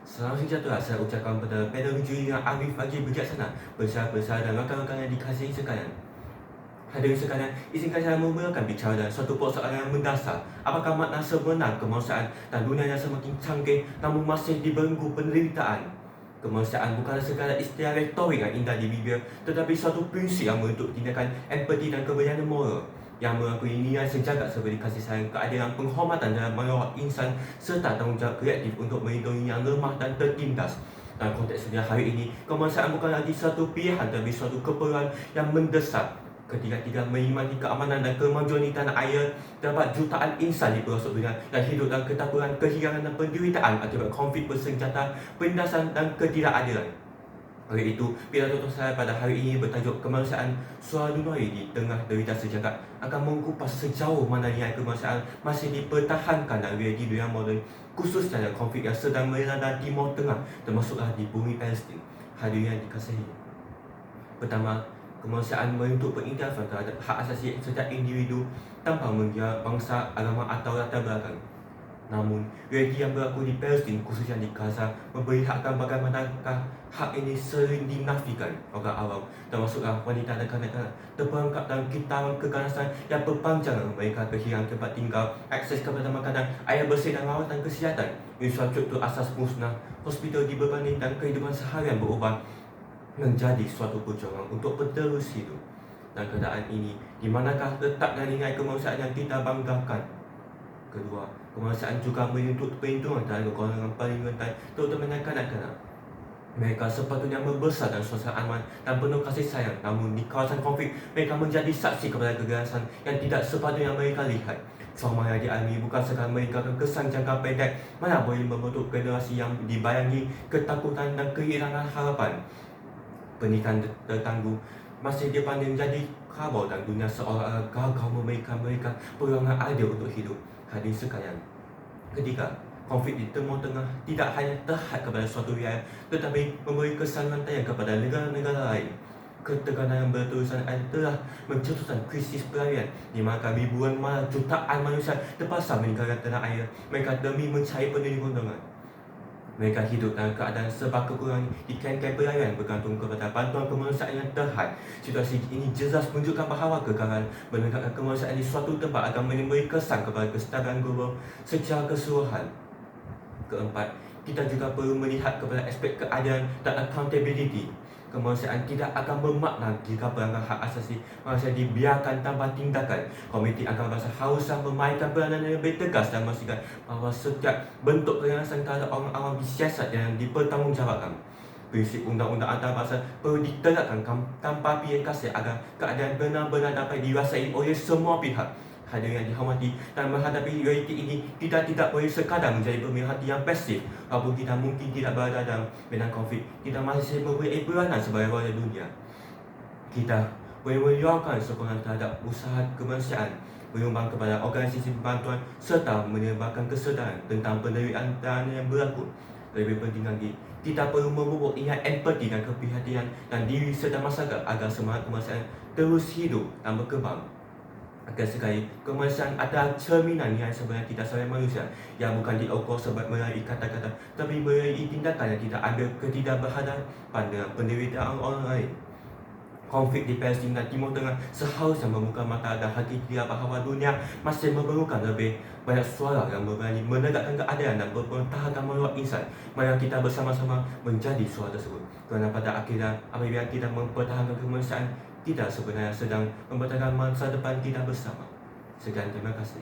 Selamat sejahtera saya ucapkan pada panel juri yang arif lagi bijaksana, besar-besar dan rakan-rakan yang dikasihi sekalian. Hadirin sekalian, izinkan saya memulakan bicara dan suatu persoalan yang mendasar. Apakah makna sebenar kemanusiaan dan dunia yang semakin canggih namun masih dibelenggu penderitaan? Kemanusiaan bukanlah sekadar istilah retorik yang indah di bibir, tetapi suatu prinsip yang membentuk tindakan empati dan keberanian moral yang mengakui nilai sejagat seperti kasih sayang, keadilan, penghormatan dan merawat insan serta tanggungjawab kreatif untuk melindungi yang lemah dan tertindas. Dalam konteks dunia hari ini, kemanusiaan bukan lagi satu pilihan tetapi suatu keperluan yang mendesak. Ketika kita menikmati keamanan dan kemajuan di tanah air, terdapat jutaan insan di pelosok dunia yang hidup dalam ketakutan, kehilangan dan penderitaan akibat konflik bersenjata, penindasan dan ketidakadilan. Oleh itu, pidato saya pada hari ini bertajuk Kemanusiaan Suara Dunia di Tengah Derita Sejagat akan mengupas sejauh mana nilai kemanusiaan masih dipertahankan dalam realiti dunia moden, khususnya dalam konflik yang sedang melanda Timur Tengah, termasuklah di bumi Palestin. Hadirin yang dikasihi, pertama, kemanusiaan menuntut pengiktirafan terhadap hak asasi setiap individu tanpa mengira bangsa, agama atau latar belakang. Namun, realiti yang berlaku di Palestin, khususnya di Gaza, memperlihatkan bagaimanakah hak ini sering dinafikan orang awam, termasuklah wanita dan kanak-kanak, terperangkap dalam kitaran keganasan yang berpanjangan. Mereka kehilangan tempat tinggal, akses kepada makanan, air bersih dan rawatan kesihatan. Infrastruktur asas musnah, hospital dibebani dan kehidupan seharian berubah menjadi suatu perjuangan untuk berterus hidup. Dan keadaan ini, di manakah letaknya nilai kemanusiaan yang kita banggakan? Kedua, kemanusiaan juga menuntut perlindungan terhadap golongan paling rentan, terutamanya kanak-kanak. Mereka sepatutnya membesar dalam suasana aman dan penuh kasih sayang, namun di kawasan konflik, mereka menjadi saksi kepada keganasan yang tidak sepatutnya mereka lihat. Trauma yang dialami bukan sekadar meninggalkan kesan jangka pendek, malah boleh membentuk generasi yang dibayangi ketakutan dan kehilangan harapan. Pernikahan tertangguh masih dipandang menjadi khabar dan dunia seolah-olah gagal memberikan mereka peluang adil untuk hidup. Hadirin sekalian, ketiga, konflik di Timur Tengah tidak hanya terhad kepada suatu wilayah tetapi memberi kesan rantaian kepada negara-negara lain. Ketegangan yang berterusan telah mencetuskan krisis pelarian di mana ribuan malah jutaan manusia terpaksa meninggalkan tanah air mereka demi mencari perlindungan. Mereka hidup dalam keadaan serba kekurangan di kamp-kamp pelarian bergantung kepada bantuan kemanusiaan yang terhad. Situasi ini jelas menunjukkan bahawa kegagalan menegakkan kemanusiaan di suatu tempat akan memberi kesan kepada kestabilan global secara keseluruhan. Keempat, kita juga perlu melihat kepada aspek keadilan dan accountability. Kemanusiaan tidak akan bermakna jika pelanggaran hak asasi manusia dibiarkan tanpa tindakan. Komiti Antarabangsa haruslah memainkan peranan yang lebih tegas dan memastikan bahawa setiap bentuk keganasan terhadap orang awam disiasat dan dipertanggungjawabkan. Prinsip undang-undang antarabangsa perlu ditegakkan tanpa pilih kasih agar keadilan benar-benar dapat dirasai oleh semua pihak. Hadirin yang dihormati, dan menghadapi realiti ini, kita tidak boleh sekadar menjadi pemerhati yang pasif. Walaupun kita mungkin tidak berada dalam medan konflik, kita masih memberi peranan sebagai warga dunia. Kita boleh meluahkan sokongan terhadap usaha kemanusiaan, menyumbang kepada organisasi bantuan serta menyebarkan kesedaran tentang penderitaan yang berlaku. Lebih penting lagi, kita perlu memupuk ingat empati dan keprihatinan dan diri serta masyarakat agar semangat kemanusiaan terus hidup dan berkembang. Akan sekali, kemanusiaan adalah cerminan nilai sebenarnya kita sebagai manusia yang bukan diukur sebab melalui kata-kata, tapi melalui tindakan yang kita ambil ketika berhadapan dengan penderitaan orang lain. Konflik di Palestin dan Timur Tengah seharusnya membuka mata dan hati kita bahawa dunia masih memerlukan lebih banyak suara yang berani menegakkan keadilan dan mempertahankan maruah insan. Mari kita bersama-sama menjadi suara tersebut. Kerana pada akhirnya, apabila kita mempertahankan kemanusiaan, kita sebenarnya sedang mempertahankan masa depan kita bersama. Sekian, terima kasih.